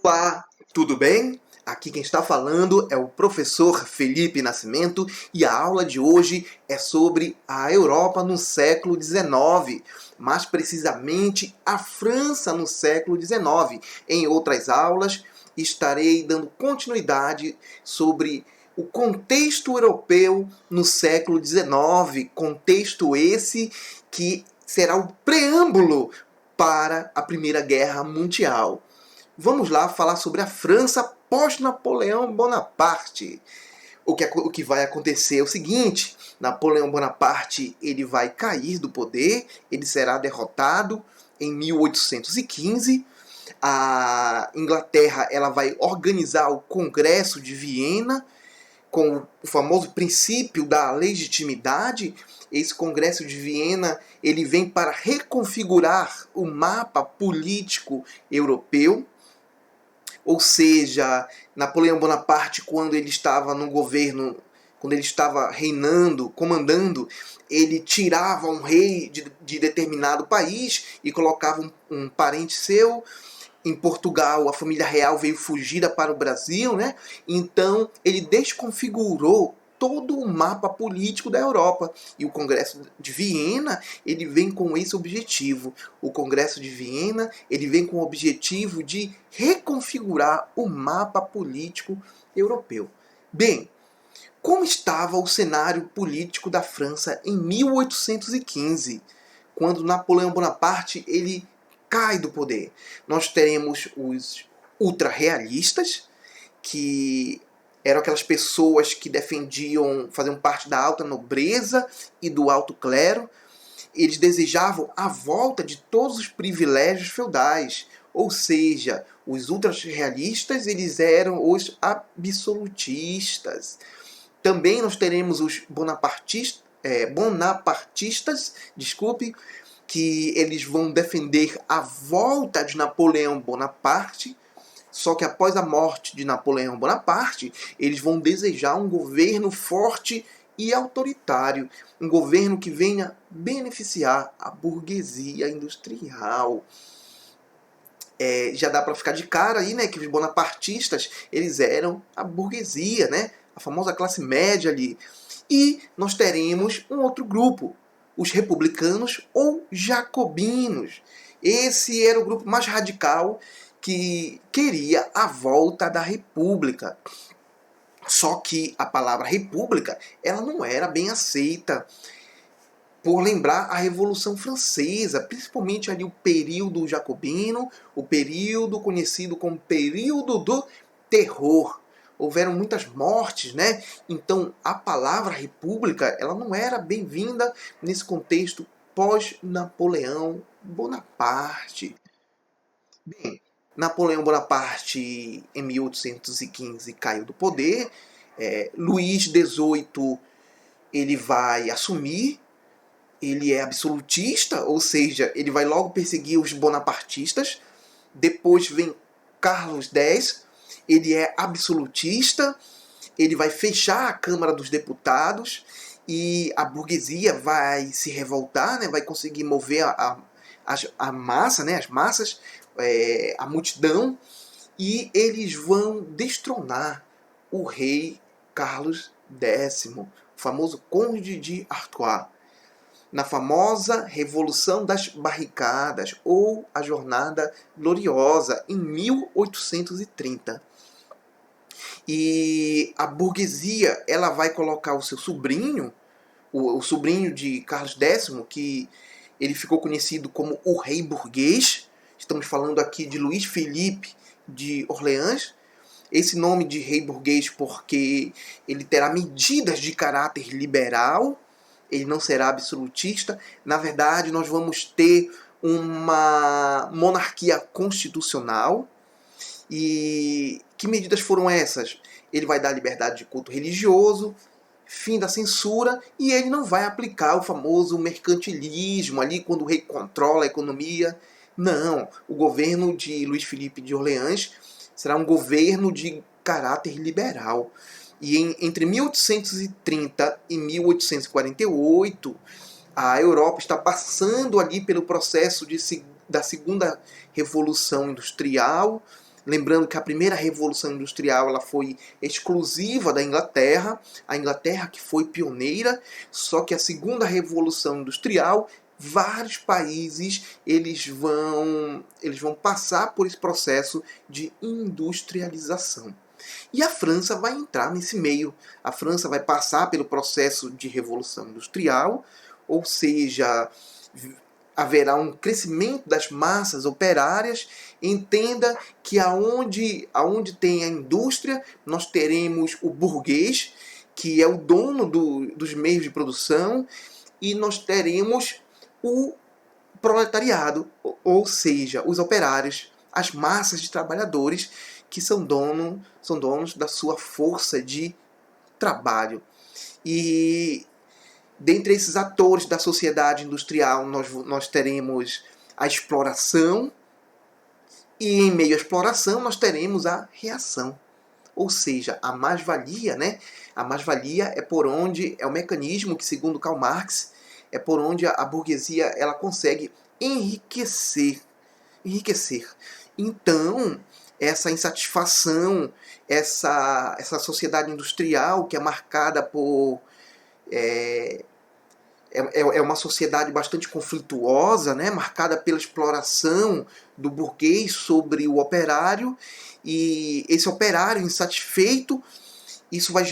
Olá, tudo bem? Aqui quem está falando é o professor Felipe Nascimento e a aula de hoje é sobre a Europa no século XIX, mais precisamente a França no século XIX. Em outras aulas estarei dando continuidade sobre o contexto europeu no século XIX, contexto esse que será o preâmbulo para a Primeira Guerra Mundial. Vamos lá falar sobre a França pós-Napoleão Bonaparte. O que vai acontecer é o seguinte: Napoleão Bonaparte ele vai cair do poder, ele será derrotado em 1815. A Inglaterra ela vai organizar o Congresso de Viena com o famoso princípio da legitimidade. Esse Congresso de Viena ele vem para reconfigurar o mapa político europeu. Ou seja, Napoleão Bonaparte, quando ele estava no governo, quando ele estava reinando, comandando, ele tirava um rei de determinado país e colocava um parente seu. Em Portugal, a família real veio fugida para o Brasil, né? Então, ele desconfigurou todo o mapa político da Europa. E o Congresso de Viena, ele vem com esse objetivo. O Congresso de Viena, ele vem com o objetivo de reconfigurar o mapa político europeu. Bem, como estava o cenário político da França em 1815, quando Napoleão Bonaparte ele cai do poder? Nós teremos os ultra-realistas, que eram aquelas pessoas que defendiam, faziam parte da alta nobreza e do alto clero. Eles desejavam a volta de todos os privilégios feudais, ou seja, os ultra-realistas eles eram os absolutistas. Também nós teremos os bonapartistas, que eles vão defender a volta de Napoleão Bonaparte. Só que após a morte de Napoleão Bonaparte, eles vão desejar um governo forte e autoritário, um governo que venha beneficiar a burguesia industrial. Já dá para ficar de cara aí, né, que os bonapartistas eles eram a burguesia, né, a famosa classe média ali. E nós teremos um outro grupo, os republicanos ou jacobinos. Esse era o grupo mais radical que queria a volta da república. Só que a palavra república ela não era bem aceita por lembrar a Revolução Francesa, principalmente ali o período jacobino, o período conhecido como período do terror. Houveram muitas mortes, né? Então a palavra república ela não era bem-vinda nesse contexto pós-Napoleão Bonaparte. Bem, Napoleão Bonaparte em 1815 caiu do poder. Luís XVIII ele vai assumir. Ele é absolutista, ou seja, ele vai logo perseguir os bonapartistas. Depois vem Carlos X, ele é absolutista, ele vai fechar a Câmara dos Deputados e a burguesia vai se revoltar, né? Vai conseguir mover a massa, né? As massas, a multidão, e eles vão destronar o rei Carlos X, o famoso Conde de Artois, na famosa Revolução das Barricadas, ou a Jornada Gloriosa, em 1830. E a burguesia ela vai colocar o seu sobrinho, o sobrinho de Carlos X, que ele ficou conhecido como o Rei Burguês. Estamos falando aqui de Luís Felipe de Orleans. Esse nome de Rei Burguês porque ele terá medidas de caráter liberal, ele não será absolutista. Na verdade, nós vamos ter uma monarquia constitucional. E que medidas foram essas? Ele vai dar liberdade de culto religioso, fim da censura, e ele não vai aplicar o famoso mercantilismo ali, quando o rei controla a economia. Não, o governo de Luís Felipe de Orleans será um governo de caráter liberal. E entre 1830 e 1848, a Europa está passando ali pelo processo da segunda revolução industrial, Lembrando que a primeira Revolução Industrial ela foi exclusiva da Inglaterra, a Inglaterra que foi pioneira, só que a segunda Revolução Industrial, vários países eles vão passar por esse processo de industrialização. E a França vai entrar nesse meio. A França vai passar pelo processo de revolução industrial, ou seja, haverá um crescimento das massas operárias. Entenda que aonde tem a indústria, nós teremos o burguês, que é o dono dos meios de produção, e nós teremos o proletariado, ou seja, os operários, as massas de trabalhadores que são donos da sua força de trabalho. Dentre esses atores da sociedade industrial, nós teremos a exploração, e em meio à exploração nós teremos a reação. Ou seja, a mais-valia, né? A mais-valia é por onde é o mecanismo que, segundo Karl Marx, é por onde a burguesia ela consegue enriquecer. Então, essa insatisfação, essa sociedade industrial que é marcada por é uma sociedade bastante conflituosa, né? Marcada pela exploração do burguês sobre o operário, e esse operário insatisfeito, eles vão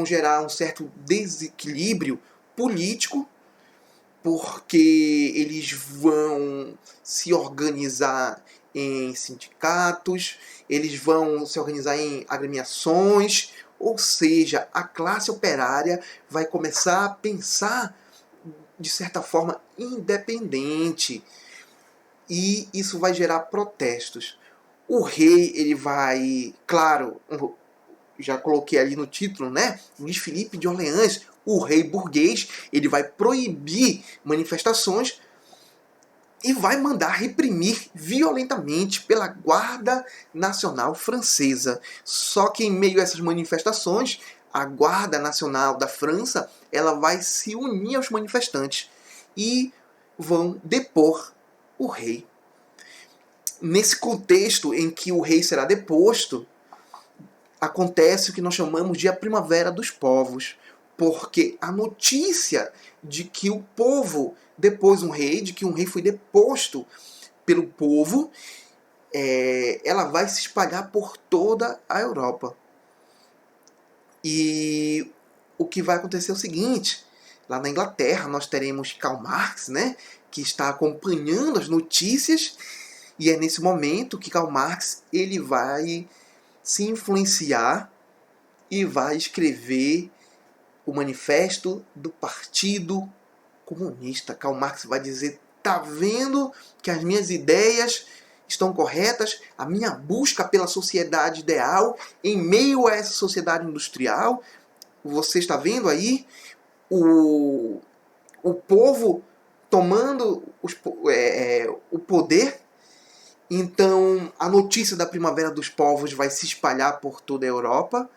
gerar um certo desequilíbrio político, porque eles vão se organizar em sindicatos, eles vão se organizar em agremiações, ou seja, a classe operária vai começar a pensar de certa forma independente, e isso vai gerar protestos. O rei, ele vai, claro, já coloquei ali no título, né? Luís Felipe de Orleans, o rei burguês, ele vai proibir manifestações e vai mandar reprimir violentamente pela Guarda Nacional Francesa. Só que em meio a essas manifestações, a Guarda Nacional da França ela vai se unir aos manifestantes e vão depor o rei. Nesse contexto em que o rei será deposto, acontece o que nós chamamos de a Primavera dos Povos, porque a notícia de que o povo depôs um rei, de que um rei foi deposto pelo povo, ela vai se espalhar por toda a Europa. E o que vai acontecer é o seguinte: lá na Inglaterra nós teremos Karl Marx, né, que está acompanhando as notícias, e é nesse momento que Karl Marx ele vai se influenciar e vai escrever o Manifesto do Partido Comunista. Karl Marx vai dizer: tá vendo que as minhas ideias estão corretas? A minha busca pela sociedade ideal em meio a essa sociedade industrial. Você está vendo aí o povo tomando o poder? Então, a notícia da Primavera dos Povos vai se espalhar por toda a Europa,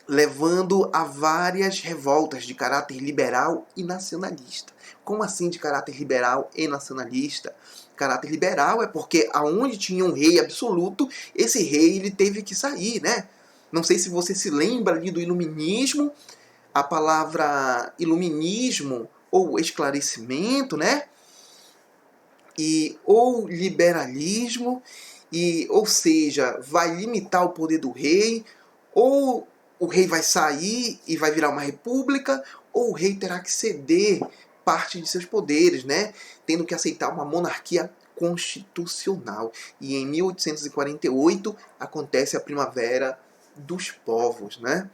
levando a várias revoltas de caráter liberal e nacionalista. Como assim de caráter liberal e nacionalista? Caráter liberal é porque aonde tinha um rei absoluto, esse rei ele teve que sair, né? Não sei se você se lembra ali do iluminismo, a palavra iluminismo ou esclarecimento, né? Ou liberalismo, ou seja, vai limitar o poder do rei, ou o rei vai sair e vai virar uma república, ou o rei terá que ceder parte de seus poderes, né? Tendo que aceitar uma monarquia constitucional. E em 1848 acontece a Primavera dos Povos, né?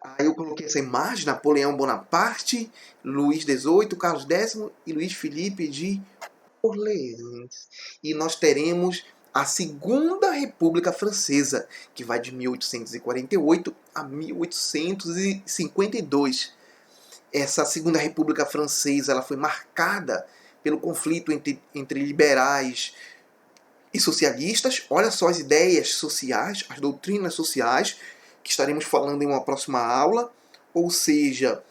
Aí eu coloquei essa imagem: Napoleão Bonaparte, Luís XVIII, Carlos X e Luís Felipe de Orleans. E nós teremos a Segunda República Francesa, que vai de 1848 a 1852. Essa Segunda República Francesa ela foi marcada pelo conflito entre liberais e socialistas. Olha só as ideias sociais, as doutrinas sociais, que estaremos falando em uma próxima aula. Ou seja,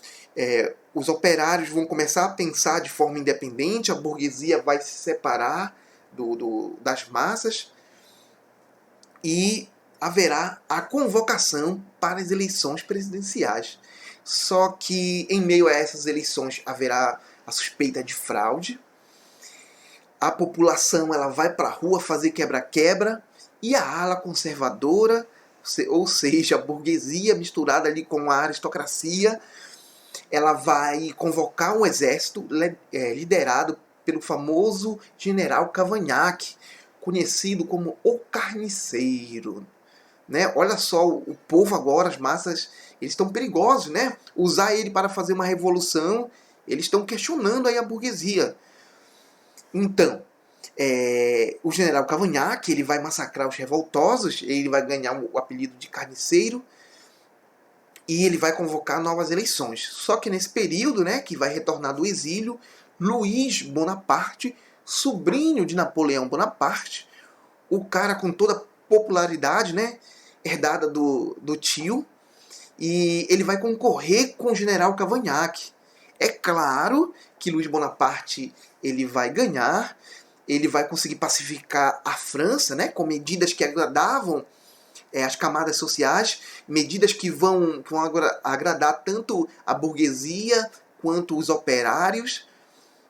os operários vão começar a pensar de forma independente, a burguesia vai se separar das massas, e haverá a convocação para as eleições presidenciais. Só que em meio a essas eleições haverá a suspeita de fraude, a população ela vai para a rua fazer quebra-quebra, e a ala conservadora, ou seja, a burguesia misturada ali com a aristocracia, ela vai convocar um exército liderado pelo famoso general Cavaignac, conhecido como o Carniceiro. Né? Olha só, o povo agora, as massas, eles estão perigosos, né? Usar ele para fazer uma revolução, eles estão questionando aí a burguesia. Então, o general Cavaignac, ele vai massacrar os revoltosos, ele vai ganhar o apelido de Carniceiro, e ele vai convocar novas eleições. Só que nesse período, né, que vai retornar do exílio, Luís Bonaparte, sobrinho de Napoleão Bonaparte, o cara com toda a popularidade, né, herdada do tio, e ele vai concorrer com o general Cavaignac. É claro que Luís Bonaparte ele vai ganhar, ele vai conseguir pacificar a França, né, com medidas que agradavam as camadas sociais, medidas que vão agradar tanto a burguesia quanto os operários.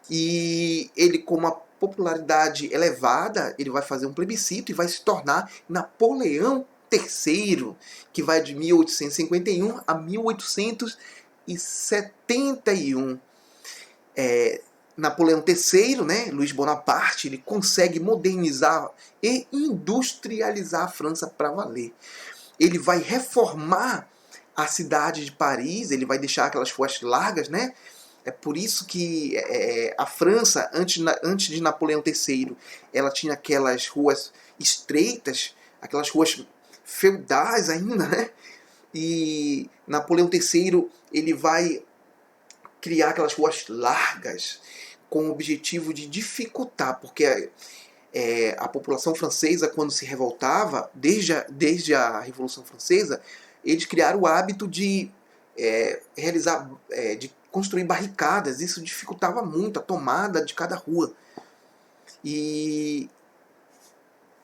E ele, com uma popularidade elevada, ele vai fazer um plebiscito e vai se tornar Napoleão III, que vai de 1851 a 1871. Napoleão III, né, Luís Bonaparte, ele consegue modernizar e industrializar a França para valer. Ele vai reformar a cidade de Paris, ele vai deixar aquelas ruas largas, né? É por isso que a França, antes de Napoleão III, ela tinha aquelas ruas estreitas, aquelas ruas feudais ainda, né? E Napoleão III, ele vai criar aquelas ruas largas com o objetivo de dificultar, porque a população francesa, quando se revoltava, desde a Revolução Francesa, eles criaram o hábito de de construir barricadas. Isso dificultava muito a tomada de cada rua. E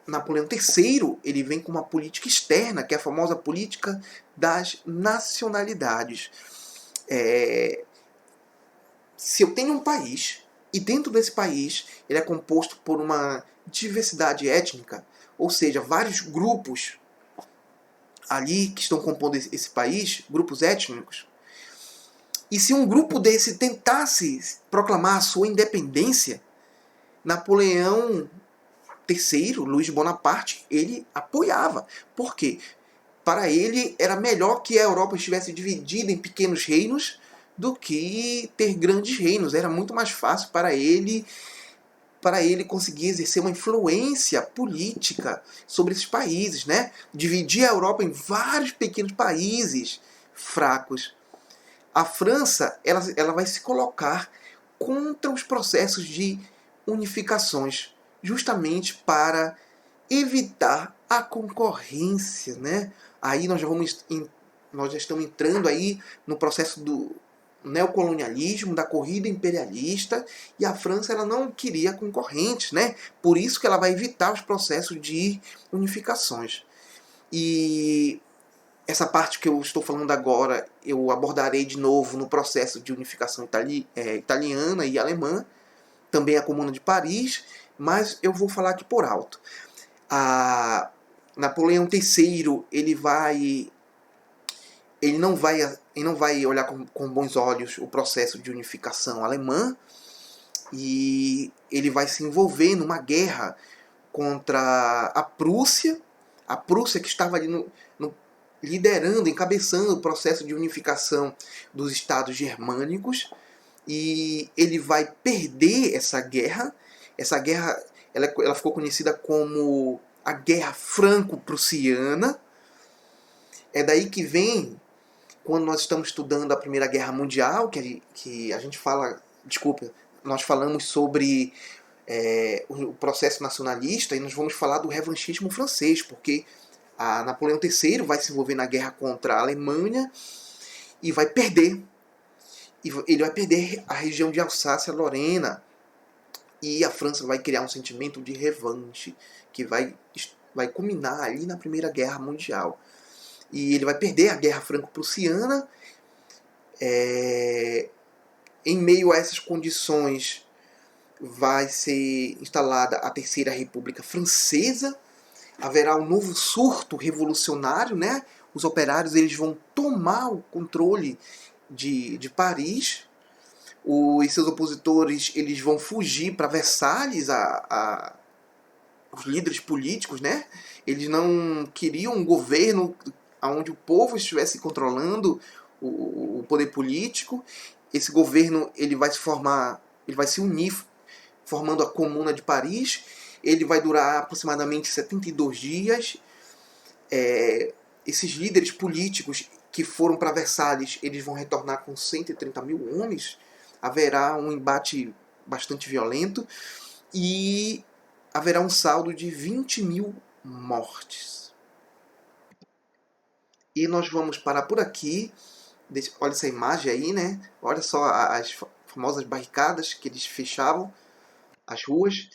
Napoleão III, ele vem com uma política externa, que é a famosa política das nacionalidades. Se eu tenho um país, e dentro desse país ele é composto por uma diversidade étnica, ou seja, vários grupos ali que estão compondo esse país, grupos étnicos, e se um grupo desse tentasse proclamar a sua independência, Napoleão III, Luís Bonaparte, ele apoiava. Por quê? Para ele era melhor que a Europa estivesse dividida em pequenos reinos do que ter grandes reinos. Era muito mais fácil para ele conseguir exercer uma influência política sobre esses países, né? Dividir a Europa em vários pequenos países fracos. A França, ela vai se colocar contra os processos de unificações, justamente para evitar a concorrência, né? Aí nós já estamos entrando aí no processo do neocolonialismo, da corrida imperialista, e a França ela não queria concorrentes, né? Por isso que ela vai evitar os processos de unificações. E essa parte que eu estou falando agora, eu abordarei de novo no processo de unificação italiana e alemã, também a Comuna de Paris, mas eu vou falar aqui por alto. Napoleão III, ele não vai olhar com bons olhos o processo de unificação alemã, e ele vai se envolver numa guerra contra a Prússia que estava ali liderando, encabeçando o processo de unificação dos estados germânicos, e ele vai perder essa guerra. Essa guerra ela ficou conhecida como a Guerra Franco-Prussiana. É daí que vem, quando nós estamos estudando a Primeira Guerra Mundial, que a gente fala, nós falamos sobre o processo nacionalista, e nós vamos falar do revanchismo francês, porque Napoleão III vai se envolver na guerra contra a Alemanha e vai perder. Ele vai perder a região de Alsácia-Lorena. e a França vai criar um sentimento de revanche que vai culminar ali na Primeira Guerra Mundial. E ele vai perder a Guerra Franco-Prussiana. Em meio a essas condições vai ser instalada a Terceira República Francesa. Haverá um novo surto revolucionário, né? Os operários eles vão tomar o controle de Paris. Os seus opositores eles vão fugir para Versalhes, os líderes políticos, né? Eles não queriam um governo onde o povo estivesse controlando o poder político. Esse governo ele vai se formar, ele vai se unir formando a Comuna de Paris. Ele vai durar aproximadamente 72 dias. Esses líderes políticos que foram para Versalhes, eles vão retornar com 130 mil homens. Haverá um embate bastante violento e haverá um saldo de 20 mil mortes. E nós vamos parar por aqui. Olha essa imagem aí, né? Olha só as famosas barricadas que eles fechavam as ruas.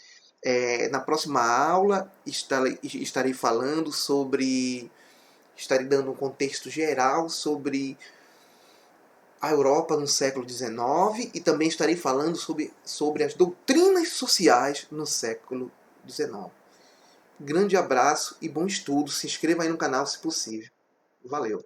Na próxima aula estarei falando sobre... Estarei dando um contexto geral sobre a Europa no século XIX e também estarei falando sobre as doutrinas sociais no século XIX. Grande abraço e bom estudo. Se inscreva aí no canal se possível. Valeu!